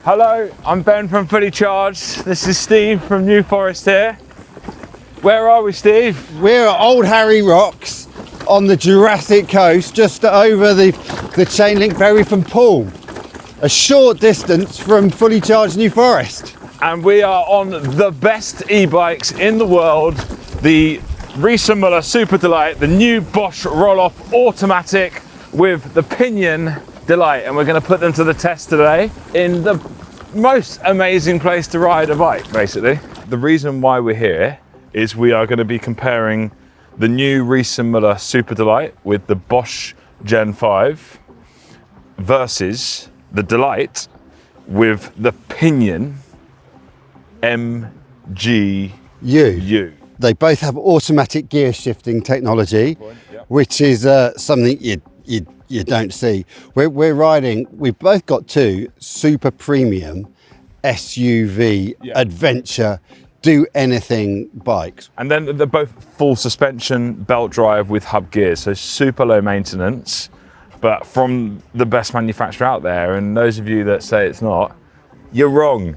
Hello, I'm Ben from Fully Charged. This is Steve from New Forest here. Where are we, Steve? We're at Old Harry Rocks on the Jurassic coast, just over the chain link ferry from Poole. A short distance from Fully Charged New Forest. And we are on the best e-bikes in the world, the Riese Müller Superdelite, the new Bosch roll-off automatic with the Pinion MGU, and we're going to put them to the test today in the most amazing place to ride a bike, basically. The reason why we're here is we are going to be comparing the new Riese Müller Superdelite with the Bosch Gen 5 versus the Delite with the Pinion MGU. They both have automatic gear shifting technology, which is something you don't see. We're riding, we've both got two super premium SUV adventure, do anything bikes. And then they're both full suspension, belt drive with hub gears, so super low maintenance, but from the best manufacturer out there. And those of you that say it's not, you're wrong,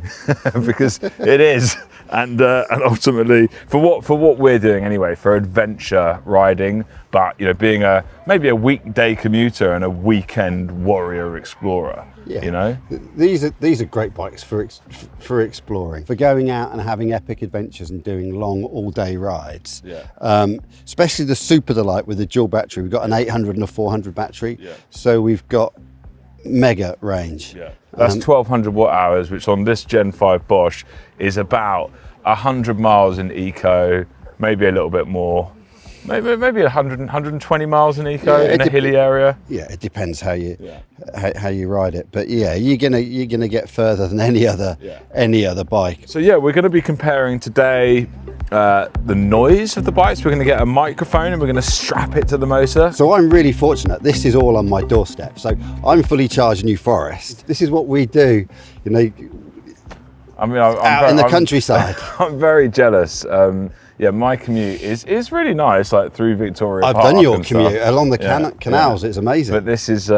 because it is. And ultimately, for what we're doing anyway, for adventure riding, but being maybe a weekday commuter and a weekend warrior explorer, These are great bikes for exploring, for going out and having epic adventures and doing long all-day rides. Especially the Superdelite with the dual battery. We've got an 800 and a 400 battery, so we've got mega range. That's 1200 watt hours, which on this Gen 5 Bosch is about 100 miles in eco, maybe a little bit more, maybe 100, 120 miles in eco in a hilly area. It depends how you ride it, but you're gonna get further than any other bike. So we're going to be comparing today the noise of the bikes. We're going to get a microphone and we're going to strap it to the motor. So I'm really fortunate. This is all on my doorstep. So I'm Fully Charged New Forest. This is what we do, I'm out in the countryside. I'm very jealous. My commute is really nice, like through Victoria Park. I've done your commute along the canals. It's amazing. But this is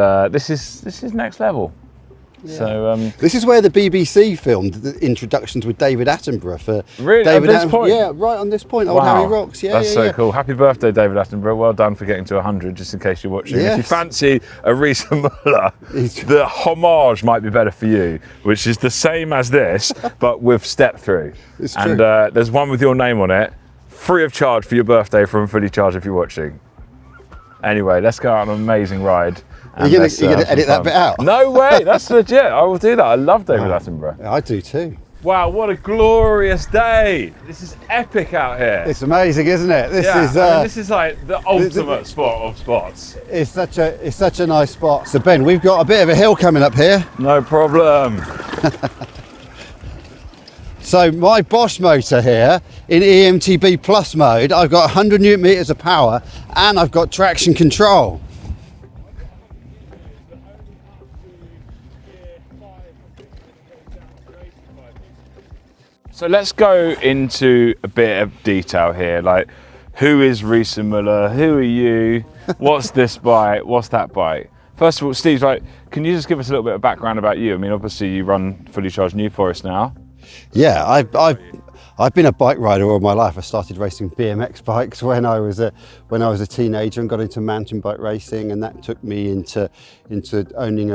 next level. So this is where the BBC filmed the introductions with David Attenborough for really David at this point. Yeah, right on this point. Old Harry Rocks. That's so cool. Happy birthday, David Attenborough. Well done for getting to 100. Just in case you're watching, if you fancy a Riese Müller, the homage might be better for you, which is the same as this but with step through. It's true. And there's one with your name on it, free of charge for your birthday from Fully Charged if you're watching. Anyway, let's go on an amazing ride. You're gonna edit that bit out? No way, that's legit. I will do that. I love David Attenborough. I do too. Wow, what a glorious day. This is epic out here. It's amazing, isn't it? This is like the ultimate spot of spots. It's such a nice spot. So Ben, we've got a bit of a hill coming up here. No problem. So my Bosch motor here in EMTB Plus mode, I've got 100 Newton meters of power and I've got traction control. So let's go into a bit of detail here, like who is Riese Müller, who are you, what's this bike, what's that bike? First of all, Steve, can you just give us a little bit of background about you? I mean, obviously you run Fully Charged New Forest now. Yeah, I've been a bike rider all my life. I started racing BMX bikes when I was a teenager and got into mountain bike racing, and that took me into owning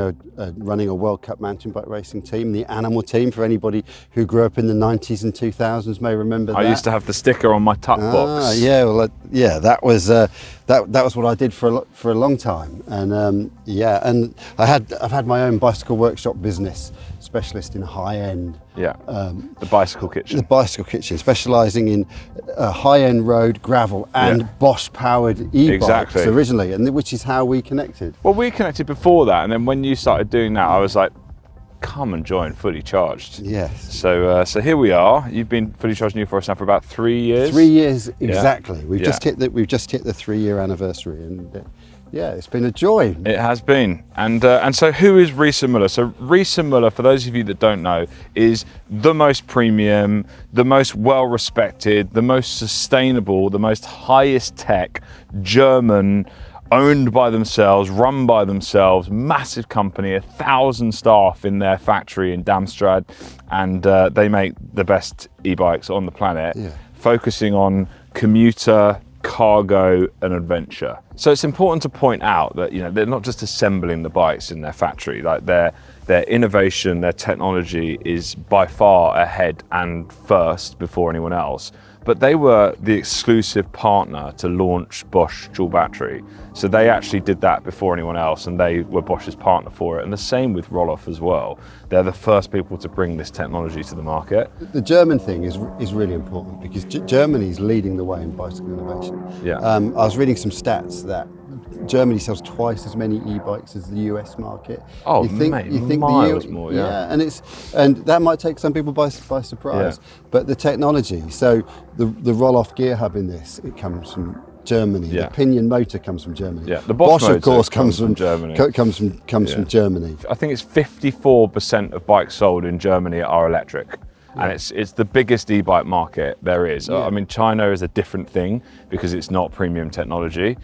running a World Cup mountain bike racing team, the Animal team. For anybody who grew up in the 90s and 2000s may remember that. I used to have the sticker on my tuck box. That was what I did for a long time, and and I've had my own bicycle workshop business, specialist in high-end. The bicycle kitchen. The bicycle kitchen, specialising in high-end road, gravel and Bosch-powered e-bikes originally, and which is how we connected. Well, we connected before that, and then when you started doing that, I was like, come and join Fully Charged. Yes. So here we are. You've been Fully Charged New Forest now for about 3 years. 3 years exactly. We've just hit the 3-year anniversary, and it's been a joy. It has been. And so who is Riese Müller? So Riese Müller, for those of you that don't know, is the most premium, the most well-respected, the most sustainable, the most highest tech German owned by themselves, run by themselves, massive company, 1,000 staff in their factory in Darmstadt, and they make the best e-bikes on the planet, focusing on commuter, cargo and adventure. So it's important to point out that, you know, they're not just assembling the bikes in their factory, like their innovation, their technology is by far ahead and first before anyone else. But they were the exclusive partner to launch Bosch dual battery. So they actually did that before anyone else, and they were Bosch's partner for it. And the same with Roloff as well. They're the first people to bring this technology to the market. The German thing is really important because Germany is leading the way in bicycle innovation. Yeah. I was reading some stats that Germany sells twice as many e-bikes as the US market. Oh, you think miles more, yeah. And that might take some people by surprise. Yeah. But the technology, so the Roloff gear hub in this, it comes from Germany. Yeah. The Pinion motor comes from Germany. Yeah. The Bosch of course comes from Germany. Comes from Germany. I think it's 54% of bikes sold in Germany are electric. And it's the biggest e-bike market there is. I mean, China is a different thing because it's not premium technology.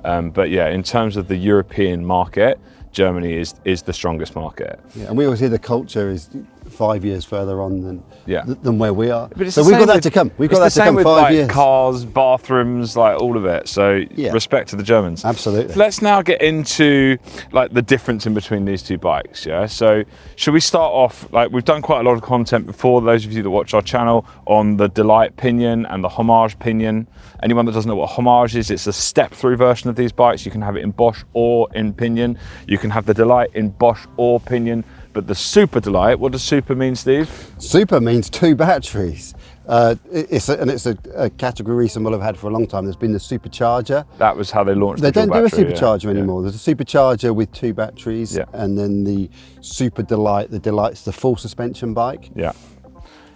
But yeah, in terms of the European market, Germany is the strongest market. Yeah, and we always hear the culture is 5 years further on than where we are. But so we've got that to come. We've got that to come. With 5 years. Cars, bathrooms, like all of it. So respect to the Germans. Absolutely. Let's now get into like the difference in between these two bikes. Yeah. So should we start off, like we've done quite a lot of content before, those of you that watch our channel, on the Delite Pinion and the Homage Pinion. Anyone that doesn't know what Homage is, it's a step-through version of these bikes. You can have it in Bosch or in Pinion. You can have the Delite in Bosch or Pinion. But the Superdelite, what does super mean, Steve? Super means 2 batteries. It's a category Riese and Müller have had for a long time. There's been the supercharger. That was how they launched They the don't do a supercharger anymore. There's a supercharger with 2 batteries, and then the Superdelite. The Delite's the full suspension bike. Delite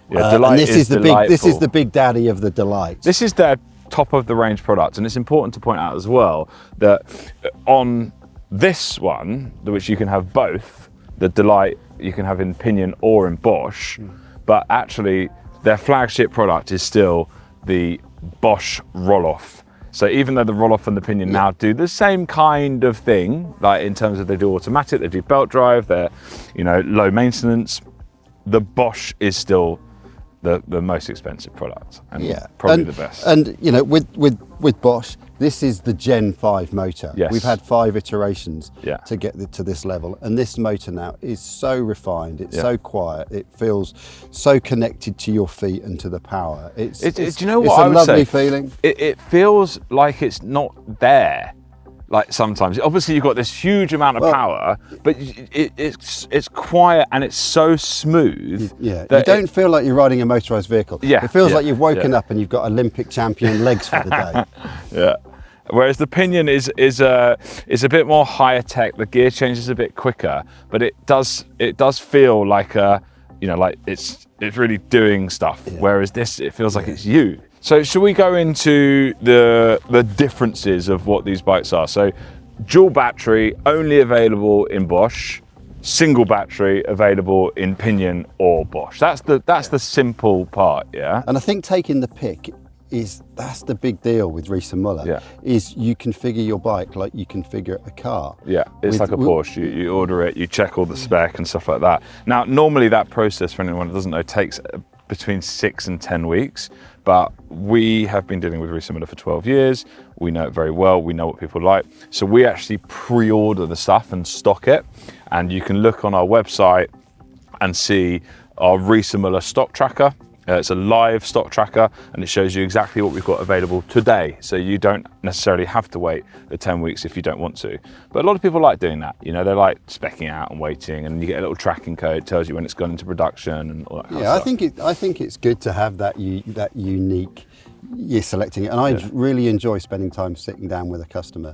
and this is the big daddy of the Delite. This is their top of the range product, and it's important to point out as well that on this one, which you can have both, the Delite you can have in Pinion or in Bosch, but actually their flagship product is still the Bosch Roloff. So even though the Roloff and the Pinion now do the same kind of thing, like in terms of they do automatic, they do belt drive, they're, you know, low maintenance, the Bosch is still the most expensive product and probably the best. And you know, with Bosch, this is the Gen 5 motor. Yes. We've had 5 iterations to get to this level, and this motor now is so refined, it's so quiet, it feels so connected to your feet and to the power. Do you know what? It's a lovely feeling. It feels like it's not there. Like sometimes, obviously you've got this huge amount of power, but it's quiet and it's so smooth. You don't feel like you're riding a motorised vehicle. It feels like you've woken up and you've got Olympic champion legs for the day. Whereas the Pinion is a bit more higher tech. The gear changes a bit quicker, but it does feel like like it's really doing stuff. Whereas this, it feels like it's you. So should we go into the differences of what these bikes are? So dual battery only available in Bosch, single battery available in Pinion or Bosch. That's the simple part, yeah? And I think taking the pick that's the big deal with Riese and Müller, is you configure your bike like you configure a car. It's like a Porsche. You order it, you check all the spec and stuff like that. Now, normally that process, for anyone that doesn't know, takes between 6 and 10 weeks, but we have been dealing with Riese and Müller for 12 years. We know it very well. We know what people like. So we actually pre-order the stuff and stock it. And you can look on our website and see our Riese and Müller stock tracker. It's a live stock tracker, and it shows you exactly what we've got available today. So you don't necessarily have to wait the 10 weeks if you don't want to. But a lot of people like doing that. You know, they like speccing out and waiting, and you get a little tracking code, tells you when it's gone into production and all that kind of stuff. I think it's good to have that unique, you're selecting it. And I really enjoy spending time sitting down with a customer,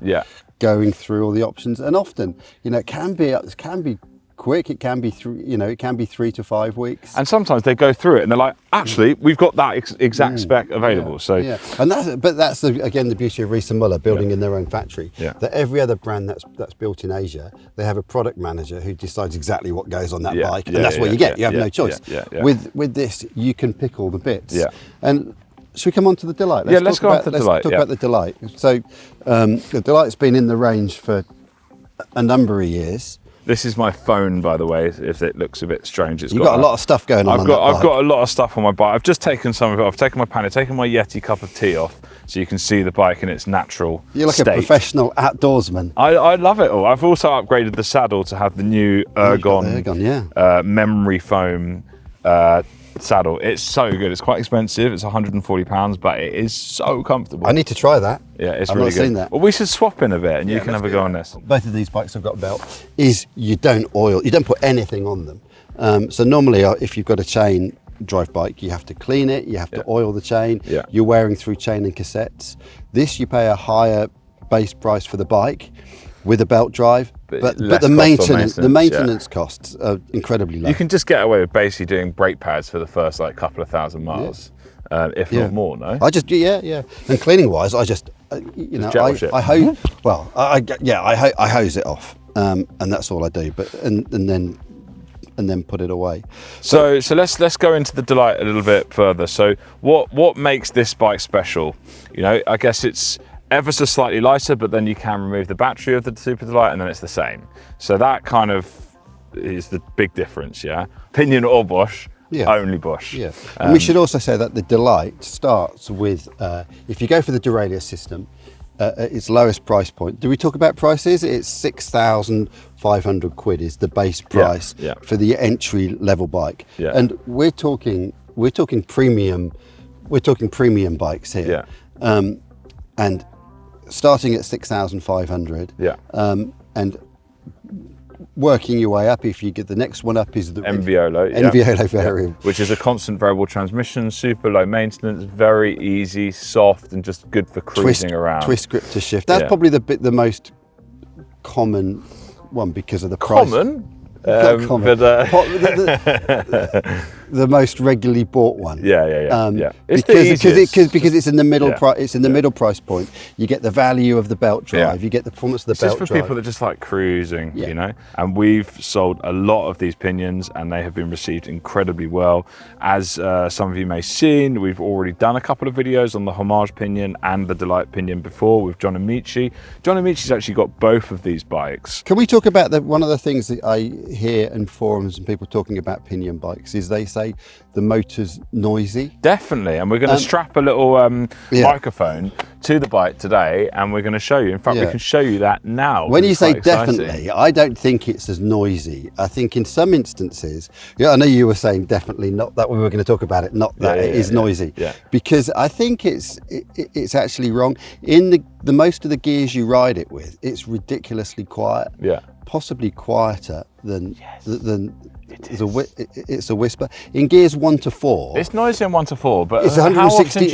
going through all the options. And often, you know, it can be quick, it can be 3 to 5 weeks, and sometimes they go through it and they're like, actually we've got that exact spec available. And that's again the beauty of Riese and Müller building in their own factory, that every other brand that's built in Asia, they have a product manager who decides exactly what goes on that bike, and that's what you get. You have no choice. With this, you can pick all the bits, and Should we come on to the Delite? Let's go on to the Delite. Let's talk about the Delite. So the Delite's been in the range for a number of years. This is my phone, by the way, if it looks a bit strange. You've got a lot of stuff going on. I've got a lot of stuff on my bike. I've just taken some of it off. I've taken my pan, I've taken my Yeti cup of tea off, so you can see the bike in its natural You're like state. a professional outdoorsman. I love it all. I've also upgraded the saddle to have the new Ergon, memory foam saddle. It's so good. It's quite expensive. It's £140, but it is so comfortable. I need to try that. Yeah, it's I've really not good. seen that. Well, we should swap in a bit, and you can have a go on this. Both of these bikes have got a belt. Is you don't oil, you don't put anything on them. So normally, if you've got a chain drive bike, you have to clean it, you have to oil the chain. Yeah. You're wearing through chain and cassettes. This, you pay a higher base price for the bike with a belt drive, but the maintenance costs are incredibly low. You can just get away with basically doing brake pads for the first like couple of thousand miles, if not more. No, I just and cleaning wise, I just I hose. Well, I hose it off, and that's all I do. But and then put it away. So let's go into the Delite a little bit further. So what makes this bike special? You know, I guess it's ever so slightly lighter, but then you can remove the battery of the Superdelite and then it's the same. So that kind of is the big difference, yeah? Pinion or Bosch, only Bosch. Yeah, and we should also say that the Delite starts with, if you go for the derailleur system, its lowest price point. Do we talk about prices? It's 6,500 quid is the base price for the entry level bike. Yeah. And we're talking premium, bikes here. Yeah. And starting at 6,500, and working your way up. If you get the next one up is the MVO variant, which is a constant variable transmission, super low maintenance, very easy, soft, and just good for cruising around. Twist grip to shift. That's probably the most common one because of the price. The most regularly bought one. It's because it's in the middle price. It's in the middle price point. You get the value of the belt drive. You get the performance of the belt drive. It's for people that just like cruising, you know. And we've sold a lot of these pinions, and they have been received incredibly well. As some of you may have seen, we've already done a couple of videos on the Homage pinion and the Delite pinion before with John Amici. John Amici's actually got both of these bikes. Can we talk about one of the things that I hear in forums and people talking about pinion bikes is they say the motor's noisy. Definitely, and we're going to strap a little microphone to the bike today, and we're going to show you. In fact, we can show you that now. When you say definitely, I don't think it's as noisy. I think in some instances, I know you were saying definitely, not that we were going to talk about it, not that it is noisy, because I think it's actually wrong. In the most of the gears you ride it with, it's ridiculously quiet. Possibly quieter than it's a whisper. In gears 1 to 4, it's noisy in 1 to 4, but it's 160. It's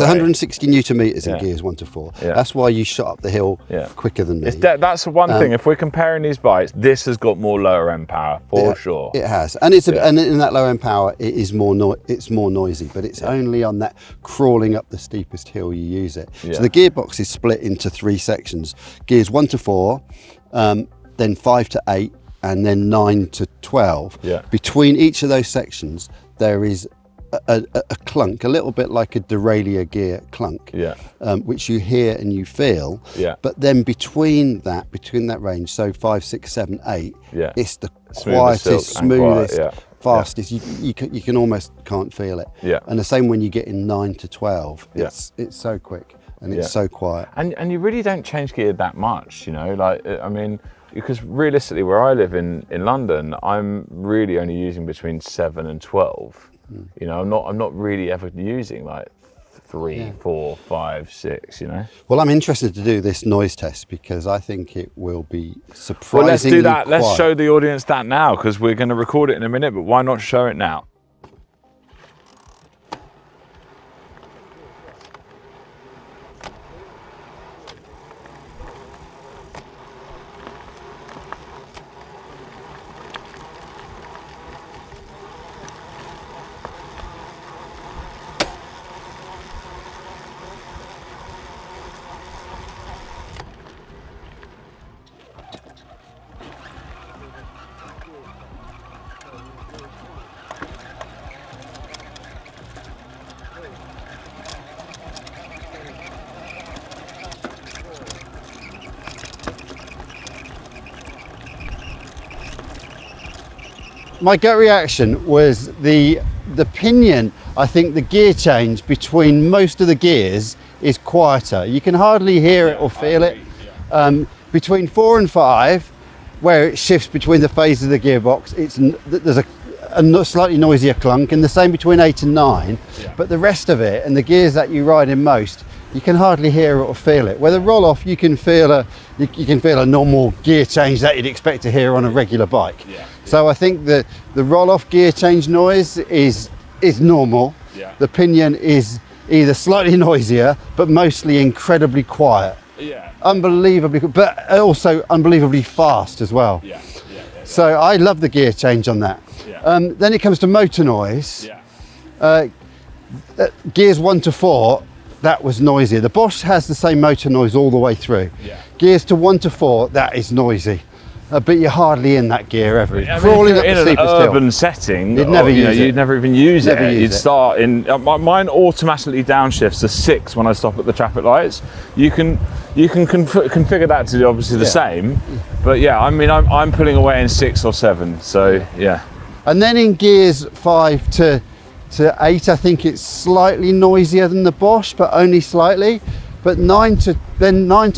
160 Newton meters in gears 1 to 4. That's why you shot up the hill quicker than me. That's one thing. If we're comparing these bikes, this has got more lower end power for sure. It has, and and in that low end power, it is it's more noisy, but it's only on that crawling up the steepest hill you use it. So the gearbox is split into 3 sections: gears 1 to 4. Then 5 to 8, and then 9 to 12. Between each of those sections, there is a clunk, a little bit like a derailleur gear clunk, which you hear and you feel. But then between that range, so 5, 6, 7, 8, it's the quietest, smoothest, fastest. You can almost can't feel it. And the same when you get in 9 to 12. It's so quick. And it's so quiet. And you really don't change gear that much, you know, like, I mean, because realistically where I live in London, I'm really only using between 7 and 12. You know, I'm not really ever using like 3, 4, 5, 6, you know. Well, I'm interested to do this noise test because I think it will be surprisingly Well, let's do that. quiet. Let's show the audience that now, because we're going to record it in a minute, but why not show it now? my gut reaction was the Pinion. I think the gear change between most of the gears is quieter. You can hardly hear it or feel it. Between 4 and 5, where it shifts between the phases of the gearbox, there's a slightly noisier clunk, and the same between 8 and 9. But the rest of it, and the gears that you ride in most, you can hardly hear it or feel it. Where the roll-off, you can feel a normal gear change that you'd expect to hear on a regular bike. So I think the roll-off gear change noise is normal. The Pinion is either slightly noisier, but mostly incredibly quiet. Unbelievably, but also unbelievably fast as well. So I love the gear change on that. Then it comes to motor noise. Gears 1 to 4, that was noisier. The Bosch has the same motor noise all the way through. Gears to 1 to 4, that is noisy. But you're hardly in that gear ever. Crawling up the steepest hill. In an urban setting, you'd never even use it. You'd start in. Mine automatically downshifts to 6 when I stop at the traffic lights. You can configure that to be obviously the same, but yeah, I mean I'm pulling away in 6 or 7. So yeah. And then in gears 5 to 8, I think it's slightly noisier than the Bosch, but only slightly. But 9 to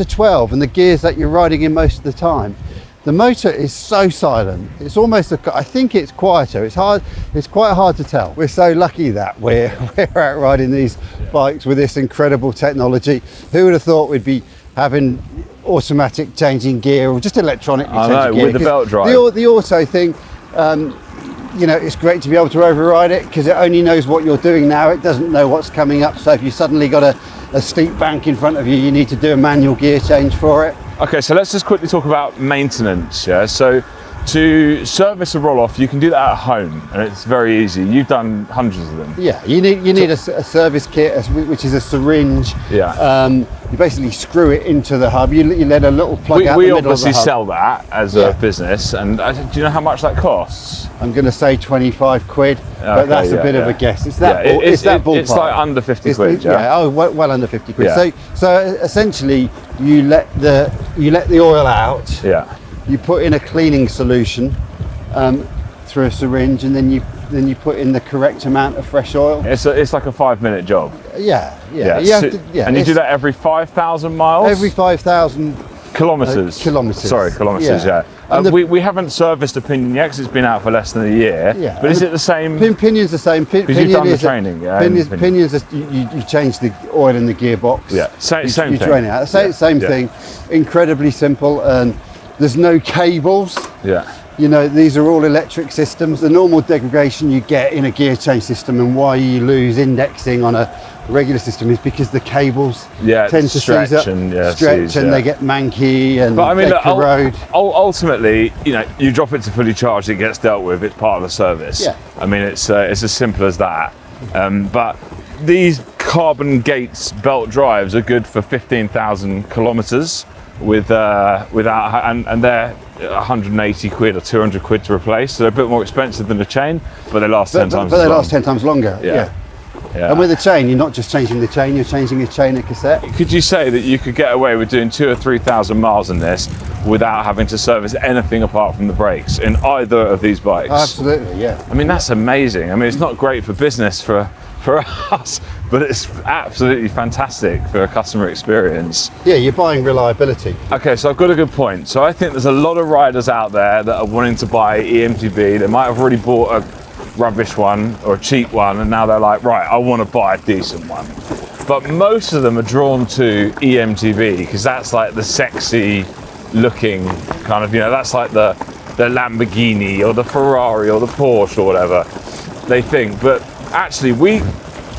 12, and the gears that you're riding in most of the time, the motor is so silent. It's almost I think it's quieter. It's quite hard to tell. We're so lucky that we're out riding these bikes with this incredible technology. Who would have thought we'd be having automatic changing gear or just electronically changing gear? With the belt drive. The auto thing, you know, it's great to be able to override it because it only knows what you're doing now. It doesn't know what's coming up. So if you suddenly got a steep bank in front of you, you need to do a manual gear change for it. Okay, so let's just quickly talk about maintenance. So to service a roll-off, you can do that at home, and it's very easy. You've done hundreds of them. Yeah, you need a service kit, which is a syringe. You basically screw it into the hub. You let a little plug out the middle of the hub. We obviously sell that as a business, and do you know how much that costs? I'm going to say 25 quid, but that's a bit of a guess. It's that ballpark. It's like under 50 quid. Well under 50 quid. So essentially, you let the oil out. You put in a cleaning solution through a syringe, and then you put in the correct amount of fresh oil. It's like a 5-minute job. And you do that every 5,000 miles. Every 5,000 kilometers. Sorry, kilometers. We haven't serviced a Pinion yet because it's been out for less than a year. But is it the same? Pinion's the same. Because you've done the training. Pinion's you change the oil in the gearbox. Same thing. You drain it out. Same thing. Incredibly simple, and there's no cables. You know, these are all electric systems. The normal degradation you get in a gear change system, and why you lose indexing on a regular system, is because the cables tend to stretch and they get manky and they corrode. Ultimately, you know, you drop it to fully charged, it gets dealt with. It's part of the service. I mean, it's as simple as that. But these carbon gates belt drives are good for 15,000 kilometers without, and they're 180 quid or 200 quid to replace. So they're a bit more expensive than a chain, but they last 10 times. But they last 10 times longer. And with a chain, you're not just changing the chain, you're changing a chain and cassette. Could you say that you could get away with doing 2,000 or 3,000 miles in this without having to service anything apart from the brakes in either of these bikes? Absolutely, yeah. I mean, that's amazing. I mean, it's not great for business for us, but it's absolutely fantastic for a customer experience. Yeah, you're buying reliability. Okay, so I've got a good point. So I think there's a lot of riders out there that are wanting to buy EMTB. They might have already bought a rubbish one or a cheap one, and now they're like, right, I want to buy a decent one. But most of them are drawn to EMTB because that's like the sexy looking kind of, you know, that's like the Lamborghini or the Ferrari or the Porsche or whatever they think. But actually, we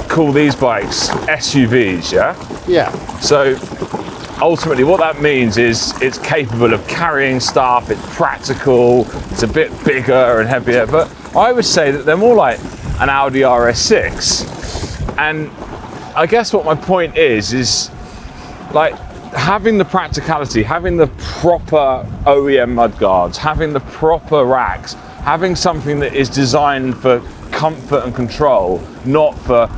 call these bikes SUVs, So ultimately what that means is it's capable of carrying stuff, it's practical, it's a bit bigger and heavier, but I would say that they're more like an Audi RS6. And I guess what my point is like having the practicality, having the proper OEM mudguards, having the proper racks, having something that is designed for comfort and control, not for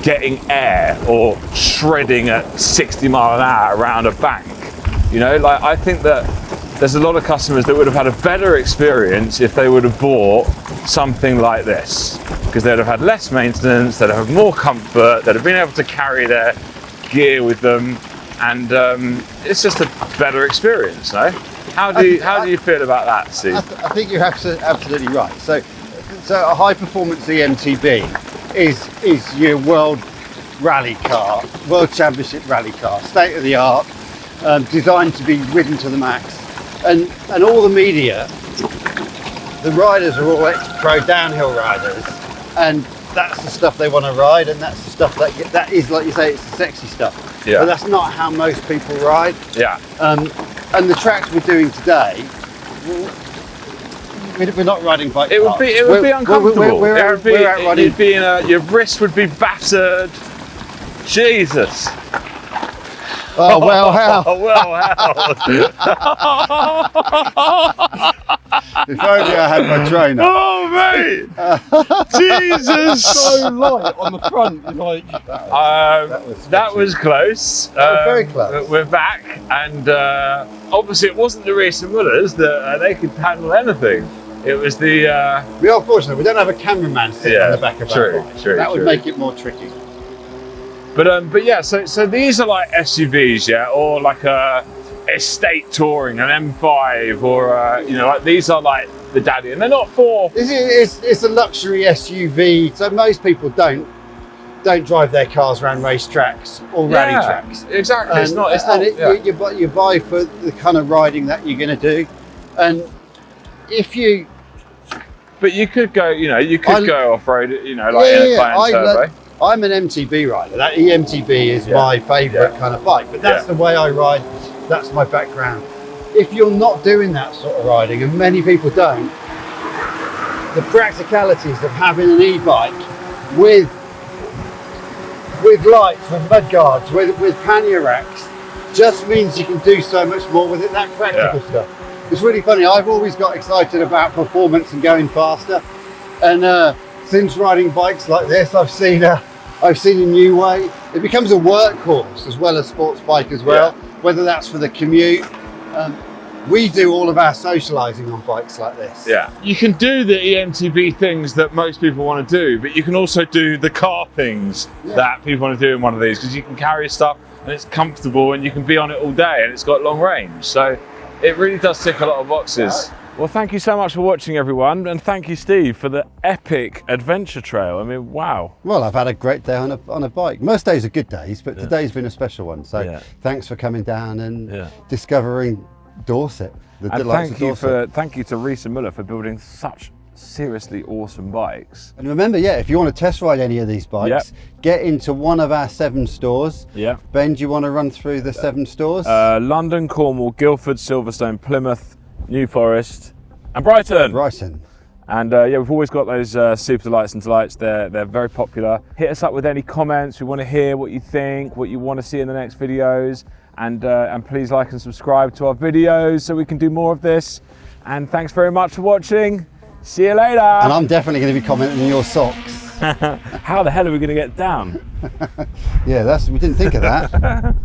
getting air or shredding at 60 mile an hour around a bank. You know, like I think that there's a lot of customers that would have had a better experience if they would have bought something like this, because they'd have had less maintenance, they'd have more comfort, they'd have been able to carry their gear with them, and it's just a better experience, no? How do you feel about that, Steve? I think you're absolutely right. So a high performance EMTB is your world rally car, world championship rally car, state of the art, designed to be ridden to the max, and all the media, the riders are all ex-pro downhill riders, and that's the stuff they want to ride, and that's the stuff that is, like you say, it's the sexy stuff. Yeah. But that's not how most people ride. Yeah. And the tracks we're doing today, we're not riding bike. It would be uncomfortable. We're out riding. You'd be your wrist would be battered. Jesus. Oh well, how? Oh well, how? If only I had my trainer. Oh mate! Jesus! So light on the front, like. That was close. Very close. We're back, and obviously it wasn't the Riese and Müllers that they could handle anything. It was the. We are fortunate. We don't have a cameraman sitting on the back of our bike. That would make it more tricky. But yeah, so these are like SUVs, yeah, or like a estate touring, an M5, or you know, like these are like the daddy, and they're not for. It's a luxury SUV, so most people don't drive their cars around race tracks or rally tracks. Exactly. You buy for the kind of riding that you're going to do, and if you. But you could go, go off road, in a Client Turbo. I'm an MTB rider. That EMTB is my favourite kind of bike, but that's the way I ride. That's my background. If you're not doing that sort of riding, and many people don't, the practicalities of having an e-bike with lights, with mud guards, with pannier racks, just means you can do so much more with it. That practical stuff. It's really funny. I've always got excited about performance and going faster, and since riding bikes like this, I've seen a new way. It becomes a workhorse as well as sports bike as well, whether that's for the commute. We do all of our socialising on bikes like this. Yeah, you can do the EMTB things that most people want to do, but you can also do the car things that people want to do in one of these, because you can carry stuff and it's comfortable and you can be on it all day and it's got long range. So it really does tick a lot of boxes. Right. Well, thank you so much for watching, everyone, and thank you, Steve, for the epic adventure trail. I mean, wow. Well, I've had a great day on a bike. Most days are good days, but today's been a special one. So thanks for coming down and discovering Dorset, the delights of Dorset. Thank you to Riese and Müller for building such seriously awesome bikes. And remember, if you want to test ride any of these bikes, get into one of our 7 stores. Ben, do you want to run through the 7 stores? London, Cornwall, Guildford, Silverstone, Plymouth, New Forest, and Brighton. And we've always got those Superdelights and Delights. They're very popular. Hit us up with any comments. We want to hear what you think, what you want to see in the next videos, and please like and subscribe to our videos so we can do more of this. And thanks very much for watching. See you later. And I'm definitely going to be commenting on your socks. How the hell are we going to get down? We didn't think of that.